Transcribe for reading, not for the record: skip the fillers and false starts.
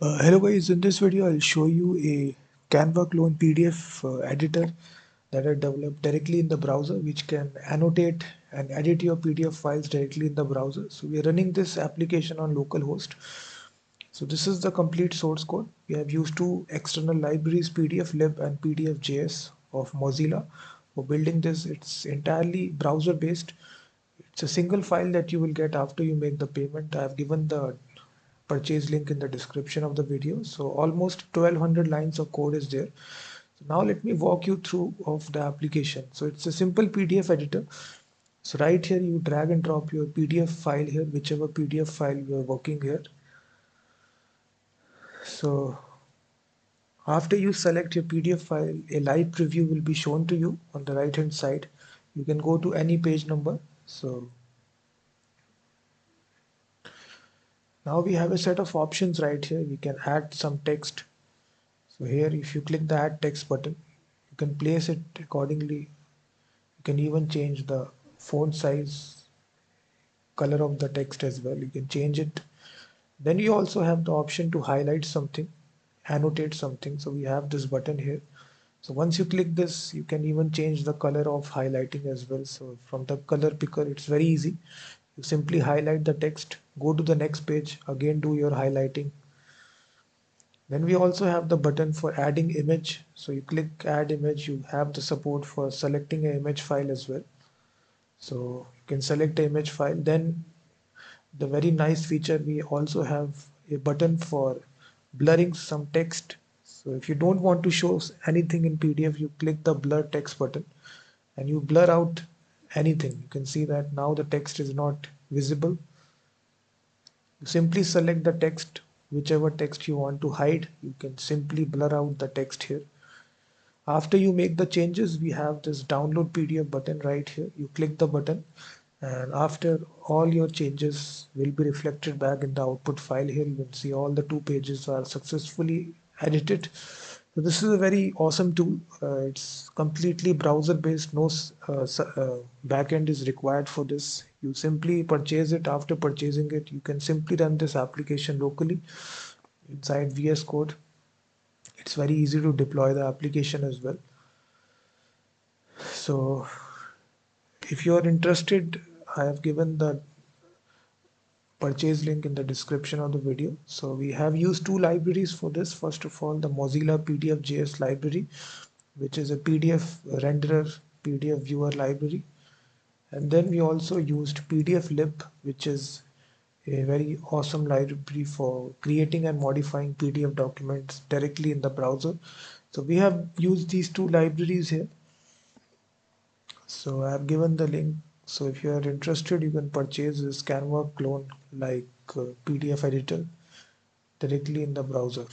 Hello guys, in this video I'll show you a Canva clone PDF editor that I developed directly in the browser, which can annotate and edit your PDF files directly in the browser. So we are running this application on localhost. So this is the complete source code. We have used two external libraries, PDF-LIB and PDF-JS of Mozilla. For building this, it's entirely browser based. It's a single file that you will get after you make the payment. I have given the purchase link in the description of the video. So almost 1200 lines of code is there. So now let me walk you through of the application. So it's a simple PDF editor. So right here you drag and drop your PDF file here, whichever PDF file you are working here. So after you select your PDF file, a live preview will be shown to you on the right hand side. You can go to any page number. So now we have a set of options right here. We can add some text. So here if you click the add text button, you can place it accordingly. You can even change the font size, color of the text as well. You can change it. Then you also have the option to highlight something, annotate something. So we have this button here. So once you click this, you can even change the color of highlighting as well. So from the color picker, it's very easy. You simply highlight the text, go to the next page, again do your highlighting. Then we also have the button for adding image. So you click add image, you have the support for selecting an image file as well. So you can select the image file. Then the very nice feature, we also have a button for blurring some text. So if you don't want to show anything in PDF, you click the blur text button and you blur out anything. You can see that now the text is not visible. You simply select the text, whichever text you want to hide. You can simply blur out the text here. After you make the changes, we have this download PDF button right here. You click the button and after all your changes will be reflected back in the output file here. You can see all the two pages are successfully edited. So this is a very awesome tool. It's completely browser based. No backend is required for this. You simply purchase it. After purchasing it, you can simply run this application locally inside VS Code. It's very easy to deploy the application as well. So if you are interested, I have given the purchase link in the description of the video. So we have used two libraries for this. First of all, the Mozilla PDF.js library, which is a PDF renderer, PDF viewer library. And then we also used PDF-LIB, which is a very awesome library for creating and modifying PDF documents directly in the browser. So we have used these two libraries here. So I have given the link. So if you are interested, you can purchase this Canva clone like PDF editor directly in the browser.